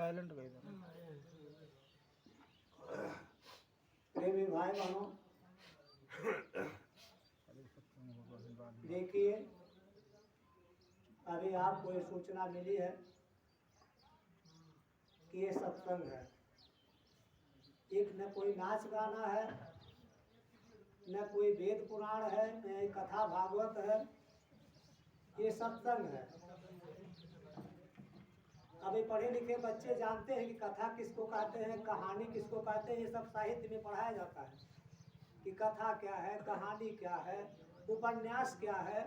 Silent गई था। प्रेमी भाई बहनों, देखिए अभी आपको ये सूचना मिली है कि ये सत्संग है। एक न कोई नाच गाना है, न कोई वेद पुराण है, न कथा भागवत है, ये सत्संग है। अभी पढ़े लिखे बच्चे जानते हैं कि कथा किसको कहते हैं, कहानी किसको कहते हैं। ये सब साहित्य में पढ़ाया जाता है कि कथा क्या है, कहानी क्या है, उपन्यास क्या है।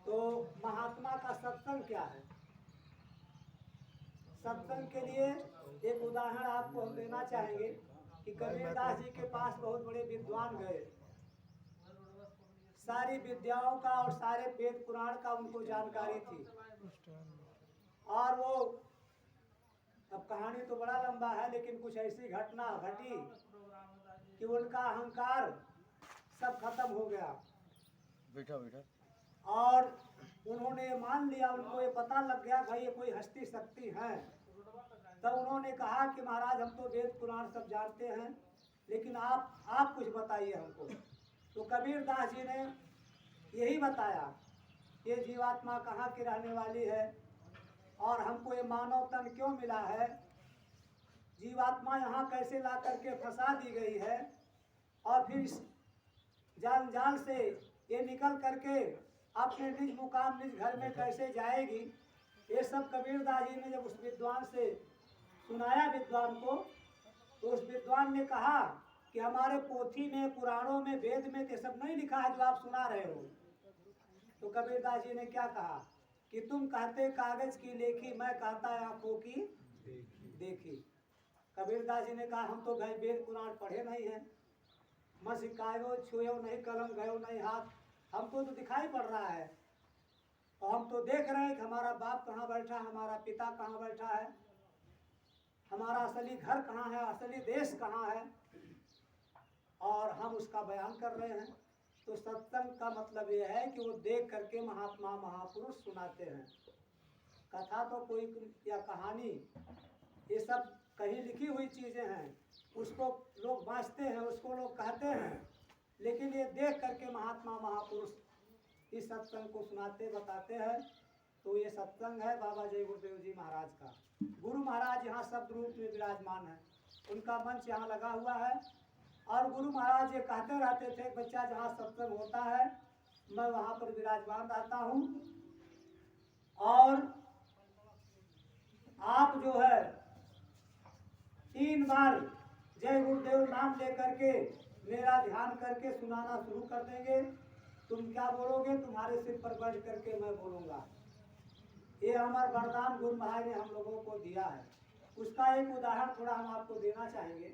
तो महात्मा का सत्संग क्या है? सत्संग के लिए एक उदाहरण आपको हम देना चाहेंगे कि कबीरदास जी के पास बहुत बड़े विद्वान गए। सारी विद्याओं का और सारे वेद पुराण का उनको जानकारी थी। और वो, अब कहानी तो बड़ा लंबा है, लेकिन कुछ ऐसी घटना घटी कि उनका अहंकार सब खत्म हो गया। बैठा बैठा। और उन्होंने मान लिया, उनको ये पता लग गया भाई ये कोई हस्ती शक्ति है। तब उन्होंने कहा कि महाराज हम तो वेद पुराण सब जानते हैं, लेकिन आप कुछ बताइए हमको। तो कबीरदास जी ने यही बताया, ये जीवात्मा कहाँ की रहने वाली है और हमको ये मानव तन क्यों मिला है, जीवात्मा यहाँ कैसे ला करके फंसा दी गई है, और फिर इस जाल से ये निकल करके अपने निज मुकाम निज घर में कैसे जाएगी। ये सब कबीरदास जी ने जब उस विद्वान से सुनाया, विद्वान को, तो उस विद्वान ने कहा कि हमारे पोथी में, पुराणों में, वेद में ये सब नहीं लिखा है जो आप सुना रहे हो। तो कबीरदास जी ने क्या कहा कि तुम कहते कागज की लेखी, मैं कहता आंखों की देखी। कबीरदास जी ने कहा हम तो भाई वेद पुराण पढ़े नहीं हैं, मैं सिकायो छुयो नहीं, कलम गयो नहीं हाथ, हमको तो दिखाई पड़ रहा है और हम तो देख रहे हैं कि हमारा बाप कहाँ बैठा है, हमारा पिता कहाँ बैठा है, हमारा असली घर कहाँ है, असली देश कहाँ है, और हम उसका बयान कर रहे हैं। तो सत्संग का मतलब यह है कि वो देख करके महात्मा महापुरुष सुनाते हैं। कथा तो कोई या कहानी, ये सब कहीं लिखी हुई चीज़ें हैं, उसको लोग बाँचते हैं, उसको लोग कहते हैं, लेकिन ये देख करके महात्मा महापुरुष इस सत्संग को सुनाते बताते हैं। तो ये सत्संग है बाबा जय गुरुदेव जी महाराज का। गुरु महाराज यहाँ शब्द रूप में विराजमान है, उनका मंच यहाँ लगा हुआ है। और गुरु महाराज ये कहते रहते थे, बच्चा जहाँ सत्संग होता है मैं वहाँ पर विराजमान रहता हूँ, और आप जो है 3 बार जय गुरुदेव नाम लेकर के मेरा ध्यान करके सुनाना शुरू कर देंगे। तुम क्या बोलोगे, तुम्हारे सिर पर बैठ करके मैं बोलूँगा। ये हमारा वरदान गुरु महाराज ने हम लोगों को दिया है। उसका एक उदाहरण थोड़ा हम आपको देना चाहेंगे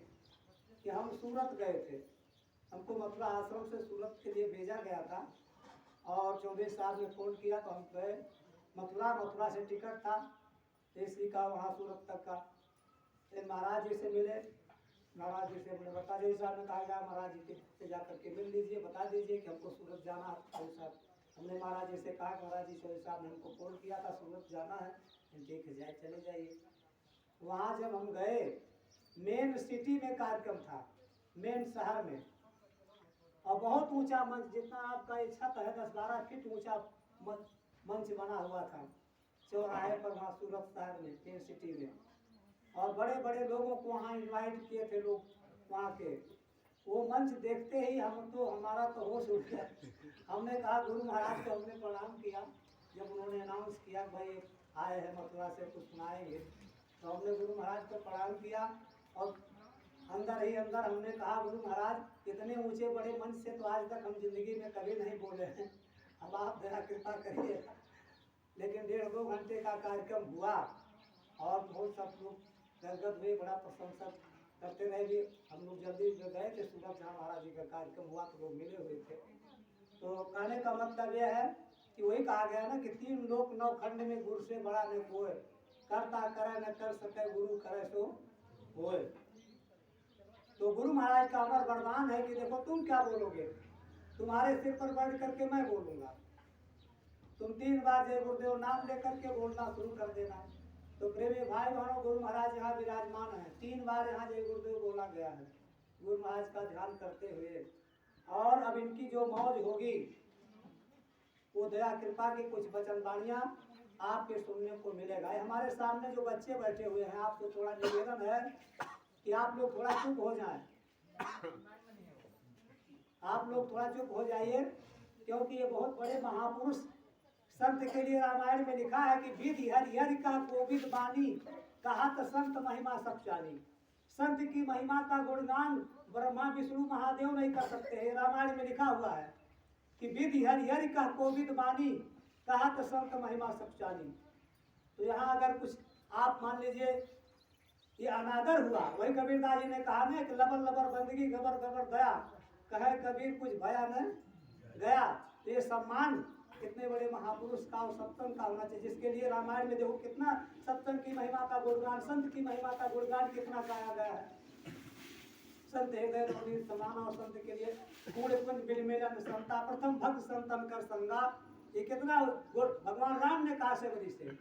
कि हम सूरत गए थे, हमको मथुरा आश्रम से सूरत के लिए भेजा गया था, और चौबे साहब ने फ़ोन किया तो हम गए मथुरा से टिकट था एसी का वहाँ सूरत तक का। महाराज जी से मिले, महाराज जी से मैंने बता जी साहब ने कहा महाराज जी से जा करके मिल लीजिए, बता दीजिए कि हमको सूरत जाना है। साहब हमने महाराज जी से कहा, महाराज जी चौधरी साहब ने हमको फ़ोन किया था सूरत जाना है, देख जाए चले जाइए। वहाँ जब हम गए, मेन सिटी में कार्यक्रम था, मेन शहर में, और बहुत ऊंचा मंच, जितना आपका ये छत है 10-12 फीट ऊंचा मंच बना हुआ था चौराहे पर वहाँ सूरत शहर में, मेन सिटी में। और बड़े बड़े लोगों को वहाँ इनवाइट किए थे लोग वहाँ के। वो मंच देखते ही हमारा तो होश उठ गया। हमने कहा गुरु महाराज को हमने प्रणाम किया, जब उन्होंने अनाउंस किया भाई आए हैं मथुरा से कुछ सुनाएंगे, तो हमने गुरु महाराज को प्रणाम किया। और अंदर ही अंदर हमने कहा गुरु महाराज इतने ऊंचे बड़े मंच से तो आज तक हम जिंदगी में कभी नहीं बोले हैं, अब आप जरा कृपा करिए। लेकिन 1.5-2 घंटे का कार्यक्रम हुआ और बहुत सब लोग गदगद हुए, बड़ा प्रशंसा करते रहे। भी हम लोग जल्दी जो गए थे सूरत, जहाँ महाराज जी का कार्यक्रम हुआ तो लोग मिले हुए थे। तो कहने का मतलब यह है कि वही कहा गया ना कि 3 लोक 9 खंड में गुरु से बड़ा न कोई, करता करे न कर सके गुरु करे सो होए। तो गुरु महाराज का अमर वरदान है कि देखो तुम क्या बोलोगे, तुम्हारे सिर पर बैठ करके मैं बोलूँगा, तुम 3 बार जय गुरुदेव नाम लेकर के बोलना शुरू कर देना। तो प्रेमी भाई बहनों, गुरु महाराज यहाँ विराजमान है। 3 बार यहाँ जय गुरुदेव बोला गया है गुरु महाराज का ध्यान करते हुए। और अब इनकी जो मौज होगी वो दया कृपा की कुछ वचन वाणियाँ आपके सुनने को मिलेगा। हमारे सामने जो बच्चे बैठे हुए हैं, आपको थोड़ा निवेदन है कि आप लोग थोड़ा चुप हो जाएं। आप लोग थोड़ा चुप हो जाइए, क्योंकि ये बहुत बड़े महापुरुष संत के लिए रामायण में लिखा है कि विधि हरिहरि का कोविद बानी, कहा तो संत महिमा सब जानी। संत की महिमा का गुणगान ब्रह्मा विष्णु महादेव नहीं कर सकते हैं। रामायण में लिखा हुआ है कि विधि हरिहरि का कोविद बानी, कहा तो संत महिमा सब जानी। तो यहाँ अगर कुछ आप मान लीजिए ये अनादर हुआ, वही कबीरदास जी ने कहा ना कि लबर लबर बंदगी गबर गबर दया, कहे कबीर कुछ भया न गया। तो ये सम्मान कितने बड़े महापुरुष का और सत्संग का होना चाहिए, जिसके लिए रामायण में देखो कितना सत्संग की महिमा का गुणगान, संत की महिमा का गुणगान कितना गाया गया है। संत हृदय नवनीत समाना, और संत के लिए कूड़ कुंज बिलमेलन संता, प्रथम भक्त संतन कर संगा। ये कितना भगवान राम ने कहा सबरी से।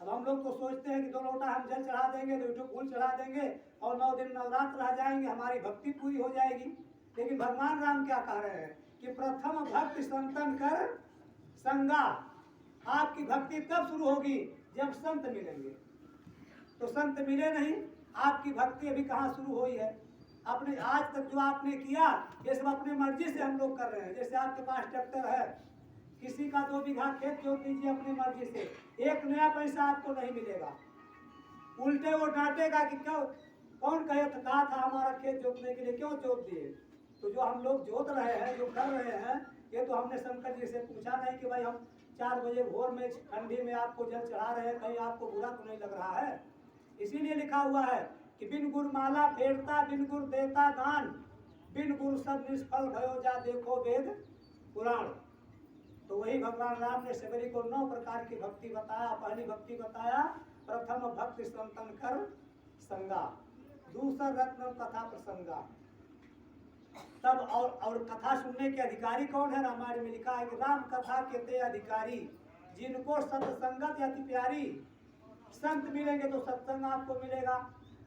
अब हम लोग तो सोचते हैं कि 2 लोटा हम जल चढ़ा देंगे, 2 फूल चढ़ा देंगे और 9 दिन नवरात्र रह जाएंगे, हमारी भक्ति पूरी हो जाएगी। लेकिन भगवान राम क्या कह रहे हैं कि प्रथम भक्ति संतन कर संगा। आपकी भक्ति तब शुरू होगी जब संत मिलेंगे। तो संत मिले नहीं, आपकी भक्ति अभी कहाँ शुरू हुई है। अपने आज तक जो आपने किया ये सब अपने मर्जी से हम लोग कर रहे हैं। जैसे आपके पास ट्रैक्टर है, किसी का 2 बीघा खेत जोत दीजिए अपनी मर्जी से, 1 नया पैसा आपको नहीं मिलेगा। उल्टे वो डांटेगा कि क्यों, कौन कहा था हमारा खेत जोतने के लिए, क्यों जोत दिए। तो जो हम लोग जोत रहे हैं, जो कर रहे हैं, ये तो हमने शंकर जी से पूछा नहीं कि भाई हम 4 बजे भोर में ठंडी में आपको जल चढ़ा रहे हैं, कहीं आपको बुरा तो नहीं लग रहा है। इसीलिए लिखा हुआ है कि बिन गुर माला फेरता, बिन गुर देता दान, बिन गुर सब निष्फल भयो जा देखो वेद पुराण। तो वही भगवान राम ने सबरी को 9 प्रकार की भक्ति बताया। पहली भक्ति बताया प्रथम भक्ति संतन कर संगा, दूसरा रत्न कथा प्रसंगा। तब और कथा सुनने के अधिकारी कौन है, रामायण में लिखा है कि राम कथा के ते अधिकारी, जिनको सत्संगत अति प्यारी। संत मिलेंगे तो सत्संग आपको मिलेगा,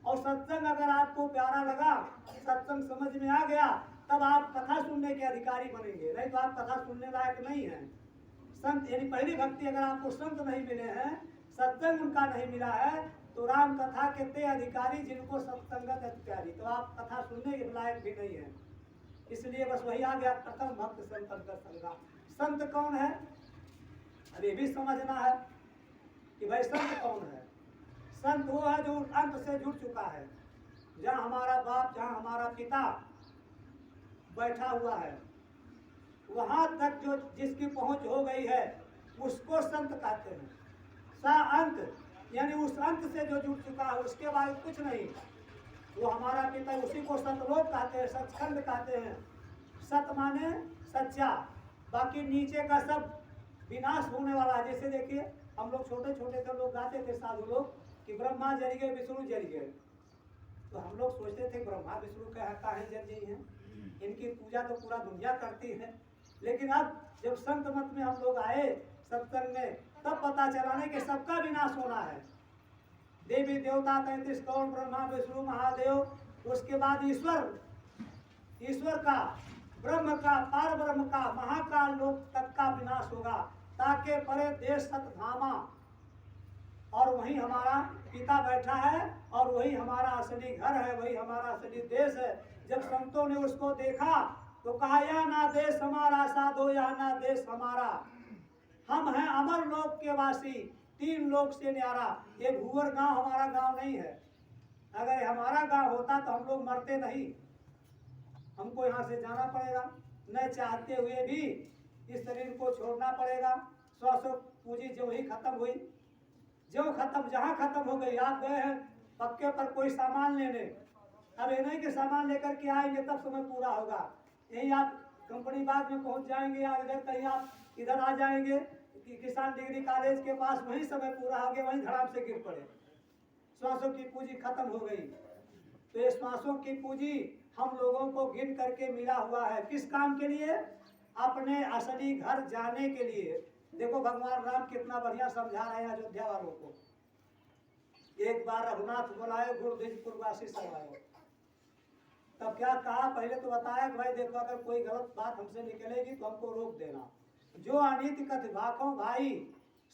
और सत्संग अगर आपको प्यारा लगा, सत्संग समझ में आ गया, तब आप कथा सुनने के अधिकारी बनेंगे, नहीं तो आप कथा सुनने लायक नहीं हैं। संत यानी पहली भक्ति अगर आपको संत नहीं मिले हैं, सत्संग उनका नहीं मिला है, तो राम कथा के ते अधिकारी, जिनको सत्संगत अति प्यारी, तो आप कथा सुनने के लायक भी नहीं है। इसलिए बस वही आ गया प्रथम भक्त संतन कर संगा। संत कौन है, अब ये भी समझना है कि भाई संत कौन है। संत वो है जो अंत से जुड़ चुका है, जहाँ हमारा बाप, जहाँ हमारा पिता बैठा हुआ है, वहां तक जो जिसकी पहुंच हो गई है उसको संत कहते हैं। सा अंत यानी उस अंत से जो जुड़ चुका है, उसके बाद कुछ नहीं, वो हमारा पिता, उसी को सतलोक कहते हैं, सचखंड कहते हैं। सत माने सच्चा, बाकी नीचे का सब विनाश होने वाला है। जैसे देखिए हम लोग छोटे छोटे थे, लोग गाते थे साधु लोग कि ब्रह्मा जल गए विष्णु जल गए, तो हम लोग सोचते थे ब्रह्मा विष्णु काहे जल गई हैं, इनकी पूजा तो पूरा दुनिया करती है। लेकिन अब जब संत मत में हम लोग आए सत्संग में, तब पता चला नहीं कि सबका विनाश होना है। देवी देवता 33 करोड़, ब्रह्मा विष्णु महादेव, उसके बाद ईश्वर का, ब्रह्म का, पार ब्रह्म का, महाकाल लोक तक का विनाश होगा, ताके परे देश सत धामा। और वही हमारा पिता बैठा है, और वही हमारा असली घर है, वही हमारा असली देश है। जब संतों ने उसको देखा तो कहा यह ना देश हमारा साधो, यह ना देश हमारा, हम हैं अमर लोक के वासी, 3 लोक से न्यारा। ये भूवर गांव हमारा गांव नहीं है। अगर हमारा गांव होता तो हम लोग मरते नहीं, हमको यहाँ से जाना पड़ेगा, न चाहते हुए भी इस शरीर को छोड़ना पड़ेगा। श्वासो पूंजी जो ही खत्म हुई, जो खत्म, जहाँ खत्म हो गई। आप गए हैं पक्के पर कोई सामान लेने, अब ये नहीं कि सामान लेकर के आएंगे तब समय पूरा होगा, यहीं आप कंपनी बाग में पहुंच जाएंगे, या इधर कहीं आप इधर आ जाएंगे कि किसान डिग्री कॉलेज के पास, वहीं समय पूरा हो गया, वहीं धड़ाम से गिर पड़े, श्वासों की पूंजी खत्म हो गई। तो ये श्वासों की पूंजी हम लोगों को गिन करके मिला हुआ है, किस काम के लिए, अपने असली घर जाने के लिए। देखो भगवान राम कितना बढ़िया समझा रहे हैं अयोध्या वालों को एक बार रघुनाथ बुलाए गुरुद्विजपुरवासी सब आए। तब क्या कहा, पहले तो बताया कि भाई देखो अगर कोई गलत बात हमसे निकलेगी तो हमको रोक देना। जो अनित कथ भाखों भाई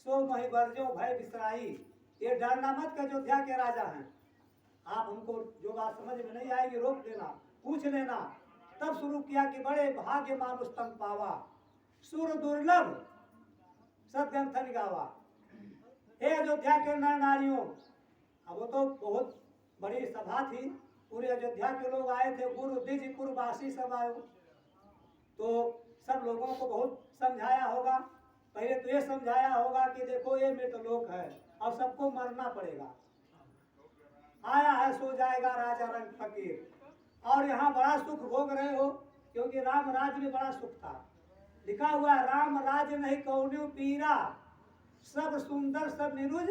सो मही वर्जो भय बिसराई। ये डरना मत कि अयोध्या के राजा हैं, आप हमको जो बात समझ में नहीं आएगी रोक देना, पूछ लेना। तब शुरू किया कि बड़े भाग्य मानुष तम पावा सुर दुर्लभ सदग्रंथन गावा। हे अयोध्या के नर नारियों, अब वो तो बहुत बड़ी सभा थी, पूरे अयोध्या के लोग आए थे, गुरुद्विजपुरवासी सब आए। तो सब लोगों को बहुत समझाया होगा। पहले तो ये समझाया होगा कि देखो ये मृतलोक है, अब सबको मरना पड़ेगा, आया है सो जाएगा राजा रंग फकीर। और यहाँ बड़ा सुख भोग रहे हो, क्योंकि राम राज्य में बड़ा सुख था। लिखा हुआ है राम राज्य नहीं कौन्यू पीरा, सब सुंदर सब निरुज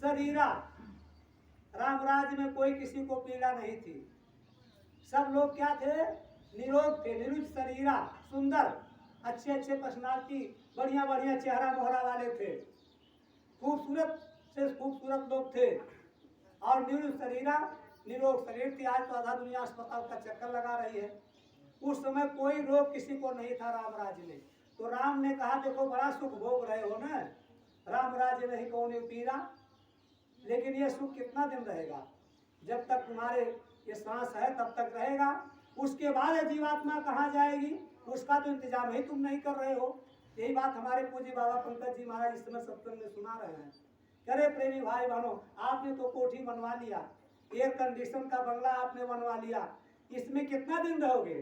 शरीरा। राम राज्य में कोई किसी को पीड़ा नहीं थी, सब लोग क्या थे, निरोग थे, निरुज शरीरा, सुंदर, अच्छे अच्छे पर्सनालिटी, बढ़िया बढ़िया चेहरा मोहरा वाले थे, खूबसूरत से खूबसूरत लोग थे। और निरुज शरीरा, निरोग शरीर थी। आज तो आधा दुनिया अस्पताल का चक्कर लगा रही है, उस समय कोई रोग किसी को नहीं था राम राज्य में। तो राम ने कहा देखो बड़ा सुख भोग रहे हो ना, राम राज्य नहीं कौन पीरा, लेकिन ये सुख कितना दिन रहेगा, जब तक तुम्हारे ये सांस है तब तक रहेगा, उसके बाद जीवात्मा कहाँ जाएगी उसका तो इंतजाम ही तुम नहीं कर रहे हो। यही बात हमारे पूज्य बाबा पंकज जी महाराज इस समय सत्संग में सुना रहे हैं। करे प्रेमी भाई बहनों, आपने तो कोठी बनवा लिया, एयर कंडीशन का बंगला आपने बनवा लिया, इसमें कितना दिन रहोगे,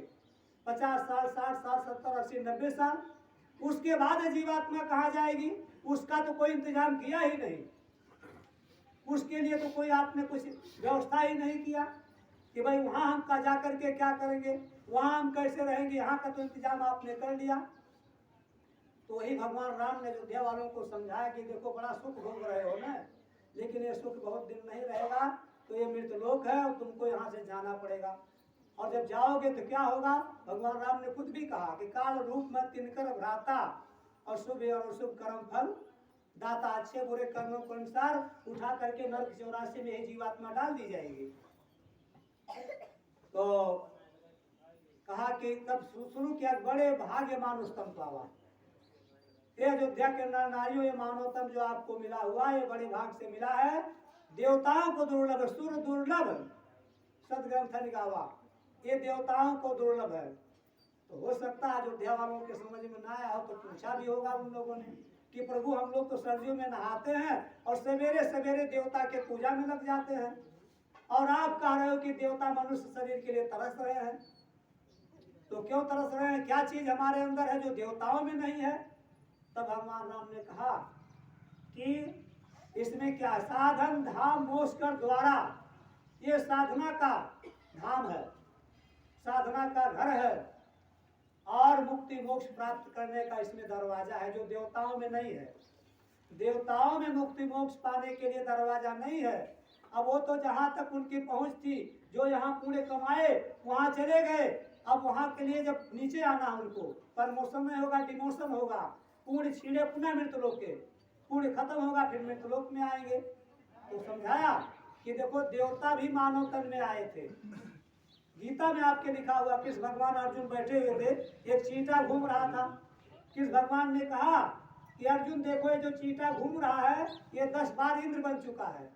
50 साल, 60 साल, 70, 80, 90 साल, उसके बाद जीवात्मा कहाँ जाएगी उसका तो कोई इंतजाम किया ही नहीं। उसके लिए तो कोई आपने कुछ व्यवस्था ही नहीं किया कि भाई वहाँ हम का जा करके क्या करेंगे, वहाँ हम कैसे रहेंगे, यहाँ का तो इंतजाम आपने कर लिया। तो वही भगवान राम ने अयोध्या वालों को समझाया कि देखो बड़ा सुख भोग रहे हो ना, लेकिन ये सुख बहुत दिन नहीं रहेगा, तो ये मृतलोक है और तुमको यहाँ से जाना पड़ेगा। और जब जाओगे तो क्या होगा, भगवान राम ने खुद भी कहा कि काल रूप में तिनकर भ्राता और शुभ और अशुभ कर्म फल दाता, अच्छे बुरे कर्मों के अनुसार उठा करके नरक 84 में ही जीवात्मा डाल दी जाएगी। तो कहा कि तब शुरू किया बड़े भाग्य मानुष तम पावा। ये अयोध्या के नर नारियों, ये मानवतम जो आपको मिला हुआ ये बड़े भाग से मिला है, देवताओं को दुर्लभ, सुर दुर्लभ सदग्रंथन गावा, ये देवताओं को दुर्लभ है। तो हो सकता है अयोध्या वालों के समझ में ना आया हो तो पूछा भी होगा उन लोगों ने कि प्रभु हम लोग तो सर्दियों में नहाते हैं और सवेरे सवेरे देवता के पूजा में लग जाते हैं, और आप कह रहे हो कि देवता मनुष्य शरीर के लिए तरस रहे हैं। तो क्यों तरस रहे हैं, क्या चीज हमारे अंदर है जो देवताओं में नहीं है। तब भगवान राम ने कहा कि इसमें क्या, साधन धाम मोक्ष कर द्वारा, ये साधना का धाम है, साधना का घर है, और मुक्ति मोक्ष प्राप्त करने का इसमें दरवाजा है जो देवताओं में नहीं है। देवताओं में मुक्ति मोक्ष पाने के लिए दरवाजा नहीं है। अब वो तो जहाँ तक उनकी पहुँच थी, जो यहाँ पुण्य कमाए वहाँ चले गए, अब वहाँ के लिए जब नीचे आना उनको प्रमोशन नहीं होगा, डिमोशन होगा, पुण्य छीड़े पुनः मृतलोक के, पुण्य खत्म होगा फिर मृतलोक में आएंगे। तो समझाया कि देखो देवता भी मानव तन में आए थे। गीता में आपके लिखा हुआ, किस भगवान अर्जुन बैठे हुए थे, एक चींटा घूम रहा था, किस भगवान ने कहा कि अर्जुन देखो ये जो चींटा घूम रहा है ये 10 बार इंद्र बन चुका है।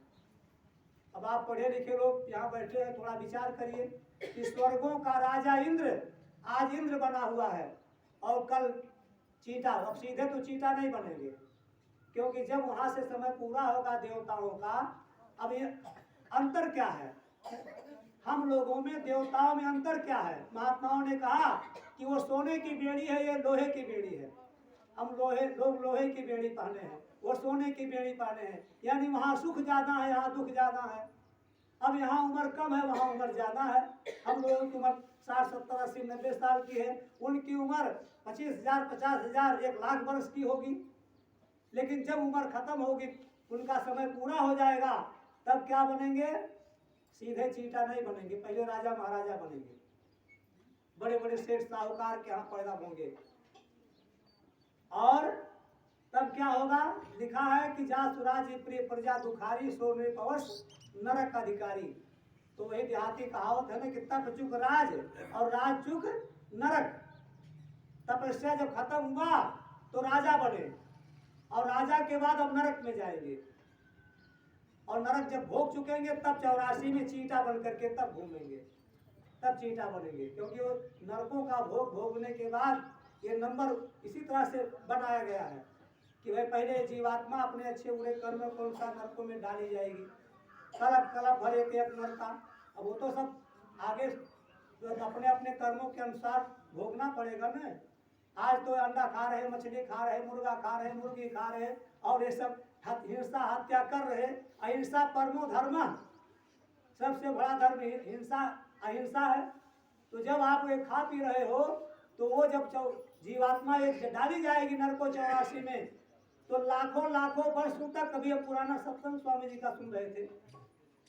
अब आप पढ़े लिखे लोग यहाँ बैठे हैं, थोड़ा विचार करिए कि स्वर्गों का राजा इंद्र आज इंद्र बना हुआ है और कल चींटा, अब सीधे तो चींटा नहीं बनेंगे, क्योंकि जब वहां से समय पूरा होगा देवताओं का। अब ये अंतर क्या है, हम लोगों में देवताओं में अंतर क्या है। महात्माओं ने कहा कि वो सोने की बेड़ी है, ये लोहे की बेड़ी है। हम लोग लोहे की बेड़ी पहने हैं, वो सोने की बेड़ी पहने हैं, यानी वहाँ सुख ज्यादा है, यहाँ दुख ज्यादा है। अब यहाँ उम्र कम है, वहाँ उम्र ज्यादा है। हम लोगों की उम्र 60, 70, 80, 90 साल की है, उनकी उम्र 25,000, 50,000, 1,00,000 वर्ष की होगी। लेकिन जब उम्र खत्म होगी, उनका समय पूरा हो जाएगा, तब क्या बनेंगे, सीधे चींटा नहीं बनेंगे, पहले राजा महाराजा बनेंगे, बड़े बड़े सेठ साहूकार के यहाँ पैदा होंगे। और तब क्या होगा, लिखा है कि जा सुराजी प्रिय प्रजा दुखारी सो नृपवश नरक अधिकारी। तो वही देहाती कहावत है ना कि तप चुक राज और राज चुक नरक। तपस्या जब खत्म हुआ तो राजा बने और राजा के बाद अब नरक में जाएंगे और नरक जब भोग चुकेंगे तब 84 में चींटा बन करके तब घूमेंगे, तब चींटा बनेंगे। क्योंकि वो नरकों का भोग भोगने के बाद ये नंबर इसी तरह से बनाया गया है कि भाई पहले जीवात्मा अपने अच्छे बुरे कर्म को अनुसार नरकों में डाली जाएगी, कलप कलप भर एक एक नर का। अब वो तो सब आगे अपने अपने कर्मों के अनुसार भोगना पड़ेगा ना। आज तो अंडा खा रहे, मछली खा रहे, मुर्गा खा रहे, मुर्गी खा रहे और ये सब हिंसा हत्या कर रहे। अहिंसा परमो धर्म, सबसे बड़ा धर्म हिंसा अहिंसा है। तो जब आप ये खा पी रहे हो तो वो जब जीवात्मा एक डाली जाएगी नरको 84 में तो लाखों लाखों वर्षों तक, कभी अब पुराना सत्संग स्वामी जी का सुन रहे थे,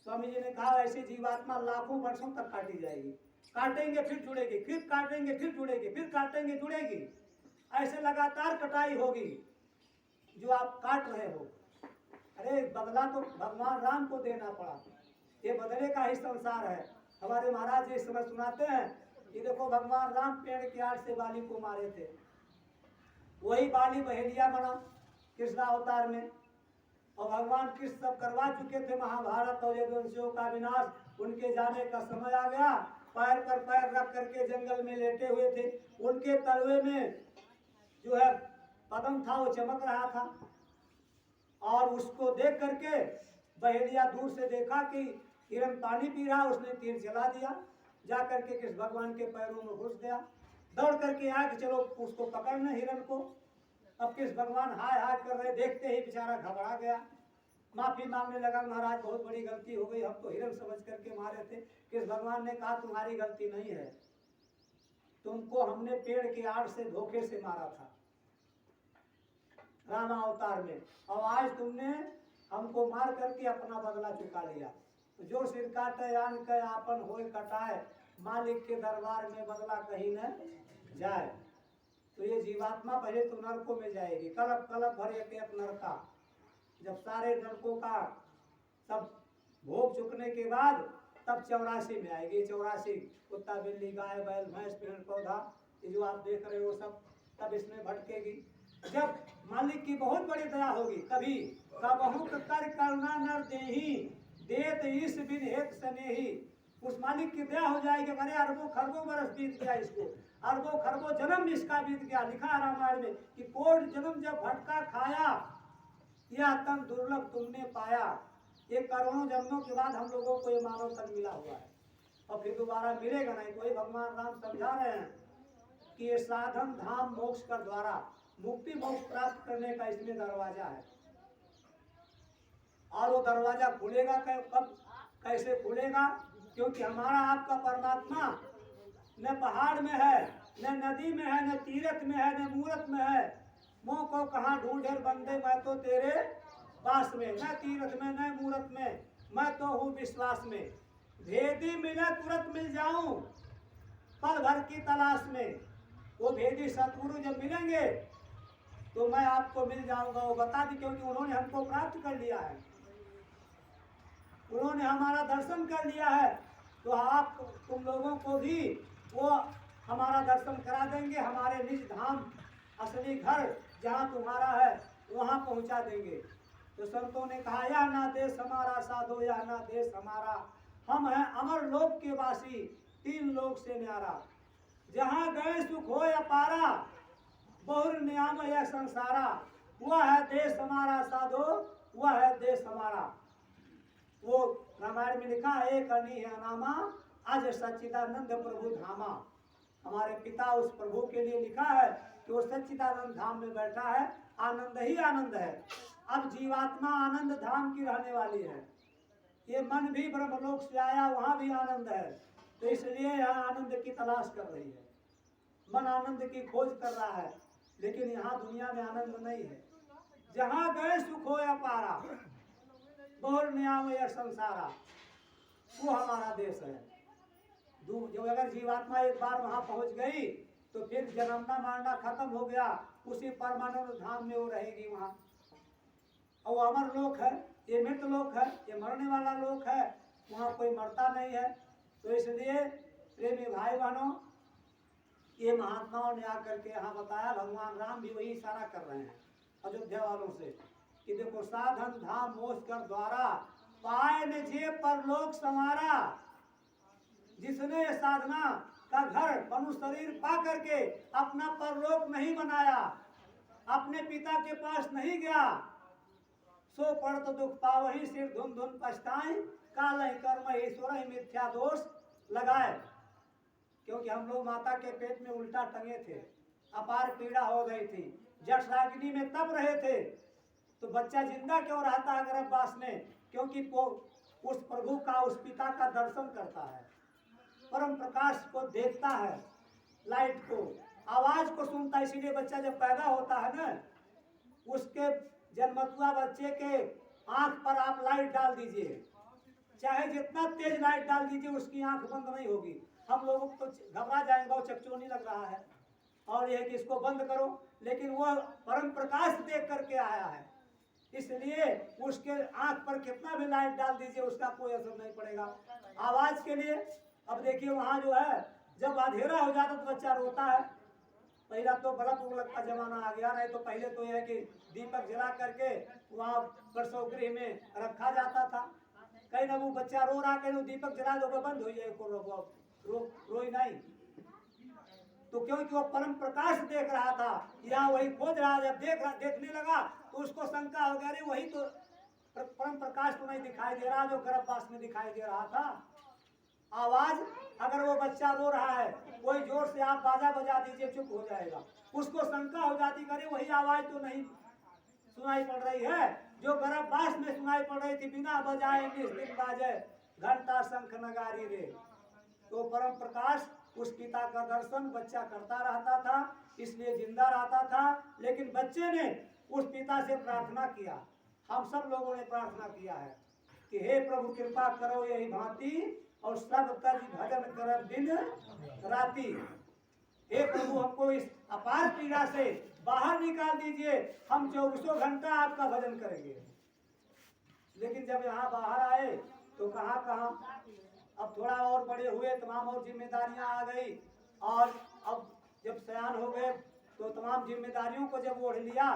स्वामी जी ने कहा ऐसे जीवात्मा लाखों वर्षों तक काटी जाएगी, काटेंगे फिर जुड़ेगी, फिर काटेंगे फिर जुड़ेगी, फिर काटेंगे जुड़ेगी, ऐसे लगातार कटाई होगी जो आप काट रहे हो। अरे बदला तो भगवान राम को देना पड़ा, ये बदले का ही संसार है। हमारे महाराज जी इस समय सुनाते हैं कि देखो भगवान राम पेड़ की आड़ से बाली को मारे थे, वही बाली बहेलिया बना कृष्ण अवतार में और भगवान कृष्ण सब करवा चुके थे महाभारत और यदुवंशियों का विनाश। उनके जाने का समय आ गया, पैर पर पैर रख करके जंगल में लेटे हुए थे, उनके तलवे में जो है पद्म था वो चमक रहा था और उसको देख करके बहेलिया दूर से देखा कि हिरण पानी पी रहा, उसने तीर चला दिया, जा करके कृष्ण भगवान के पैरों में घुस गया, दौड़ करके आया कि चलो उसको पकड़ने हिरण को। अब कृष्ण भगवान हाय हाय कर रहे, देखते ही बेचारा घबरा गया, माफी मांगने लगा, महाराज बहुत बड़ी गलती हो गई, हम तो हिरण समझ करके मारे थे। कृष्ण भगवान ने कहा तुम्हारी गलती नहीं है, तुमको हमने पेड़ के आड़ से धोखे से मारा था राम अवतार में, और आज तुमने हमको मार करके अपना बदला चुका लिया। तो जो सिर काटे आन के आपन होए कटाए, मालिक के दरबार में बदला कहीं न जाए। तो ये जीवात्मा पहले तो नरकों में जाएगी, कलप कलप भर एक एक नरका। जब सारे नरकों का सब भोग चुकने के बाद तब 84 में आएगी। 84 कुत्ता बिल्ली गाय बैल भैंस पेड़ पौधा ये जो आप देख रहे हो सब तब इसमें भटकेगी। जब मालिक की बहुत बड़ी दया होगी तभी कबहू कर करुणा नर देही देत ईश बिन हेत स्नेही। उस मालिक की दया हो जाएगी, अरे अरबों खरबों बरस बीत गया, इसको अरबों खरबों जन्म इसका बीत गया। लिखा है रामायण में कि कोट जन्म जब भटका खाया, यह तन दुर्लभ तुमने पाया। ये करोड़ों जन्मों के बाद हम लोगों को ये मानव तन मिला हुआ है और फिर दोबारा मिलेगा नहीं। कोई भगवान राम समझा रहे हैं कि ये साधन धाम मोक्ष का द्वारा मुक्ति मोक्ष प्राप्त करने का इसमें दरवाजा है और वो दरवाजा खुलेगा कब, कैसे खुलेगा? क्योंकि हमारा आपका परमात्मा न पहाड़ में है, न नदी में है, न तीर्थ में है, न मूरत में है। मोह को कहाँ ढूंढे बंदे, मैं तो तेरे पास में, न तीर्थ में न मूरत में, मैं तो हूँ विश्वास में। भेदी मिले तुरंत मिल जाऊं, पल भर की तलाश में। वो भेदी सतगुरु जब मिलेंगे तो मैं आपको मिल जाऊंगा, वो बता दी, क्योंकि उन्होंने हमको प्राप्त कर लिया है, उन्होंने हमारा दर्शन कर लिया है। तो आप तुम लोगों को भी वो हमारा दर्शन करा देंगे, हमारे निज धाम असली घर जहाँ तुम्हारा है वहाँ पहुँचा देंगे। तो संतों ने कहा यह ना देश हमारा साधो, यह ना देश हमारा, हम हैं अमर लोक के वासी, 3 लोक से न्यारा। जहाँ गए सुख हो अपारा, बहुर नियाम यह संसारा। वह है देश हमारा साधो, वह है देश हमारा। वो रामायण में लिखा है एक अनी है नामा, आज सच्चिदानंद प्रभु धामा। हमारे पिता उस प्रभु के लिए लिखा है कि वो सच्चिदानंद धाम में बैठा है, आनंद ही आनंद है। अब जीवात्मा आनंद धाम की रहने वाली है, ये मन भी ब्रह्मलोक से आया, वहाँ भी आनंद है। तो इसलिए यहाँ आनंद की तलाश कर रही है, मन आनंद की खोज कर रहा है, लेकिन यहाँ दुनिया में आनंद नहीं है। जहाँ गए सुख हो अपारा, बहुर नियाम यह संसारा, वो हमारा देश है। जो अगर जीवात्मा एक बार वहां पहुंच गई तो फिर जन्मना मारना खत्म हो गया, उसी परमानंद धाम में वो रहेगी वहां। और वो अमर लोक है, ये मृत लोक है, ये मरने वाला लोक है, वहाँ कोई मरता नहीं है। तो इसलिए प्रेमी भाई बहनों, ये महात्माओं ने आकर के यहाँ बताया, भगवान राम भी वही इशारा कर रहे हैं अयोध्या वालों से कि देखो, साधन धाम मोक्ष कर द्वारा पाए ने जे परलोक समारा। जिसने साधना का घर मनुष्य शरीर पा करके अपना परलोक नहीं बनाया, अपने पिता के पास नहीं गया, सो पड़त दुख पावही सिर धुन धुन पछताए, काल कर्म ईश्वर ही मिथ्या दोष लगाए। क्योंकि हम लोग माता के पेट में उल्टा टंगे थे, अपार पीड़ा हो गई थी, जठराग्नि में तप रहे थे, तो बच्चा जिंदा क्यों रहता है गर्भवास में? क्योंकि वो उस प्रभु का, उस पिता का दर्शन करता है, परम प्रकाश को देखता है, लाइट को, आवाज को सुनता है। इसीलिए बच्चा जब पैदा होता है ना, उसके जन्मतुआ बच्चे के आंख पर आप लाइट डाल दीजिए, चाहे जितना तेज लाइट डाल दीजिए उसकी आंख बंद नहीं होगी। हम लोगों को तो घबरा जाएगा, वो चकचोनी लग रहा है और यह कि इसको बंद करो, लेकिन वो परम प्रकाश देख करके आया है, इसलिए उसके आंख पर कितना भी लाइट डाल दीजिए उसका कोई असर नहीं पड़ेगा। आवाज के लिए अब देखिए, वहाँ जो है जब अंधेरा हो जाता तो बच्चा रोता है। पहला तो बल्ब उलग का जमाना आ गया, नहीं तो पहले तो यह है कि दीपक जला करके वहाँ परसोगृह में रखा जाता था। कहीं ना वो बच्चा रो रहा, कहीं दीपक जला दो बंद हो जाए, रोई नहीं। तो क्योंकि वो परम प्रकाश देख रहा था, या वही खोज रहा, जब देखने लगा तो उसको शंका हो गया, अरे वही तो परम प्रकाश तो नहीं दिखाई दे रहा जो गर्भवास में दिखाई दे रहा था। आवाज, अगर वो बच्चा रो रहा है, कोई जोर से आप बाजा बजा दीजिए, चुप हो जाएगा। उसको शंका हो जाती, अरे वही आवाज तो नहीं सुनाई पड़ रही है जो गर्भवास में सुनाई पड़ रही थी, बिना बजाए निस्दिन बाजे घंटा शंख नगारी रे। तो परम प्रकाश उस पिता का दर्शन बच्चा करता रहता था, इसलिए जिंदा रहता था। लेकिन बच्चे ने उस पिता से प्रार्थना किया, हम सब लोगों ने प्रार्थना किया है कि हे प्रभु कृपा करो यही भांति, और सब तज भजन कर दिन राती। हे प्रभु हमको इस अपार पीड़ा से बाहर निकाल दीजिए, हम 24 घंटा आपका भजन करेंगे। लेकिन जब यहाँ बाहर आए तो कहाँ अब थोड़ा और बड़े हुए, तमाम और जिम्मेदारियां आ गई, और अब जब सयान हो गए तो तमाम जिम्मेदारियों को जब ओढ़ लिया,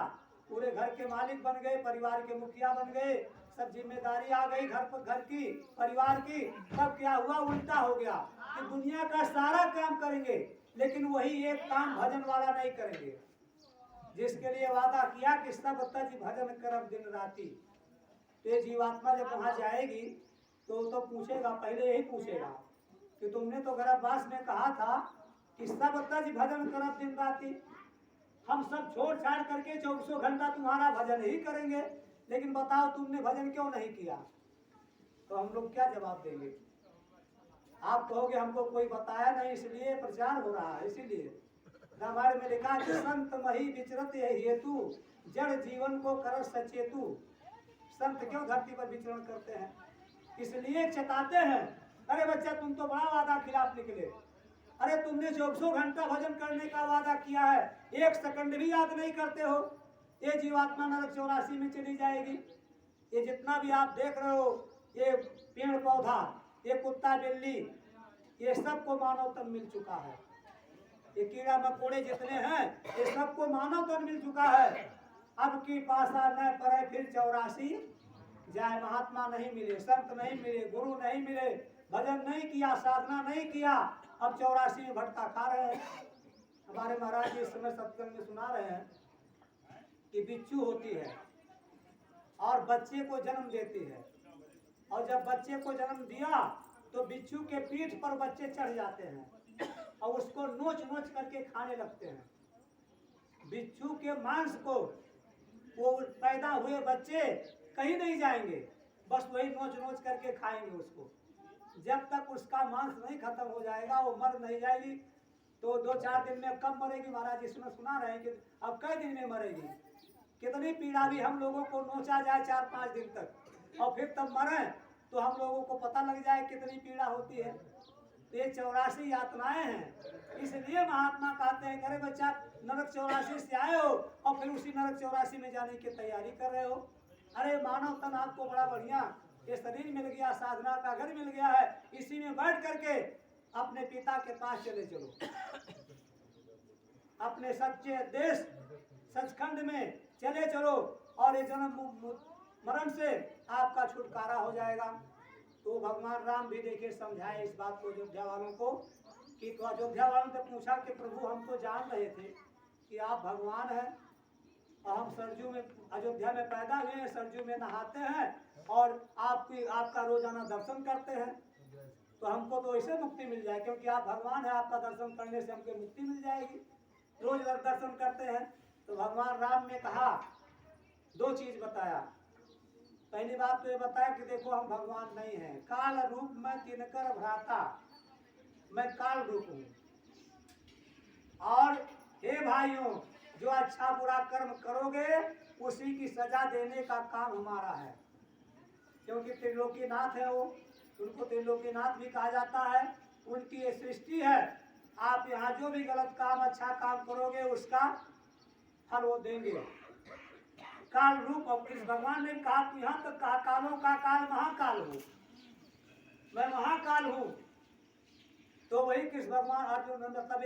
पूरे घर के मालिक बन गए, परिवार के मुखिया बन गए, सब जिम्मेदारी आ गई घर की, परिवार की। तब क्या हुआ, उल्टा हो गया कि दुनिया का सारा काम करेंगे लेकिन वही एक काम भजन वाला नहीं करेंगे, जिसके लिए वादा किया कि सब तज भजन करब दिन राती। तो जीवात्मा जब वहां जाएगी तो पूछेगा, पहले यही पूछेगा कि तुमने तो गर्भवास में कहा था कि सब तज भजन करब दिन राती, हम सब छोड़ छाड़ करके 24 घंटा तुम्हारा भजन ही करेंगे, लेकिन बताओ तुमने भजन क्यों नहीं किया? तो हम लोग क्या जवाब देंगे? आप कहोगे हमको कोई बताया नहीं इसलिए प्रचार हो रहा है। इसीलिए रामायण में लिखा कि संत मही विचरत हेतु जड़ जीवन को कर सचेतु। संत क्यों धरती पर विचरण करते हैं? इसलिए चेताते हैं, अरे बच्चा तुम तो बड़ा वादा खिलाफ निकले, अरे तुमने 24 घंटा भजन करने का वादा किया है, 1 सेकंड भी याद नहीं करते हो, ये जीवात्मा नरक 84 में चली जाएगी। ये जितना भी आप देख रहे हो, ये पेड़ पौधा, ये कुत्ता बिल्ली, ये सबको मानव तन मिल चुका है। ये कीड़ा मकोड़े जितने हैं ये सबको मानव तन मिल चुका है। अब की पासा न पड़े फिर 84 जाए। महात्मा नहीं मिले, संत नहीं मिले, गुरु नहीं मिले, भजन नहीं किया, साधना नहीं किया, अब 84 में भटका खा रहे हैं। हमारे महाराज जी इस समय सत्संग में सुना रहे हैं कि बिच्छू होती है और बच्चे को जन्म देती है, और जब बच्चे को जन्म दिया तो बिच्छू के पीठ पर बच्चे चढ़ जाते हैं और उसको नोच नोच करके खाने लगते हैं। बिच्छू के मांस को वो पैदा हुए बच्चे कहीं नहीं जाएंगे, बस वही नोच नोच करके खाएंगे उसको। जब तक उसका मांस नहीं खत्म हो जाएगा, वो मर नहीं जाएगी। तो 2-4 दिन में कब मरेगी? महाराज इसमें सुना रहे हैं कि अब कई दिन में मरेगी। कितनी पीड़ा भी हम लोगों को नोचा जाए 4-5 दिन तक और फिर तब मरे तो हम लोगों को पता लग जाए कितनी पीड़ा होती है। तो ये 84 यातनाएं हैं। इसलिए महात्मा कहते हैं, अरे बच्चा नरक 84 से आए हो और फिर उसी नरक 84 में जाने की तैयारी कर रहे हो। अरे मानव तन आपको बड़ा बढ़िया ये शरीर मिल गया, साधना का घर मिल गया है, इसी में बैठ करके अपने पिता के पास चले चलो, अपने सच्चे देश सचखंड में चले चलो और ये जन्म मरण से आपका छुटकारा हो जाएगा। तो भगवान राम भी देखिए समझाए इस बात को अयोध्या वालों को कि तो अयोध्या वालों से पूछा कि प्रभु हम तो जान रहे थे कि आप भगवान हैं और हम सरजू में अयोध्या में पैदा हुए हैं, सरजू में नहाते हैं और आपका रोजाना दर्शन करते हैं, तो हमको तो ऐसे मुक्ति मिल जाए क्योंकि आप भगवान हैं, आपका दर्शन करने से हमको मुक्ति मिल जाएगी, रोज दर्शन करते हैं। तो भगवान राम ने कहा दो चीज बताया। पहली बात तो ये बताया कि देखो हम भगवान नहीं हैं, काल रूप में तिनकर भ्राता, मैं काल रूप हूँ और हे भाइयों जो अच्छा बुरा कर्म करोगे उसी की सजा देने का काम हमारा है, क्योंकि त्रिलोकीनाथ है वो, उनको त्रिलोकीनाथ भी कहा जाता है, उनकी ये सृष्टि है। आप यहाँ जो भी गलत काम अच्छा काम करोगे उसका फल वो देंगे। काल रूप और कृष्ण भगवान ने कहा तो यहाँ तक कहा कालों का काल महाकाल हूँ, मैं महाकाल हूँ। तो वही कृष्ण भगवान अर्जुन तब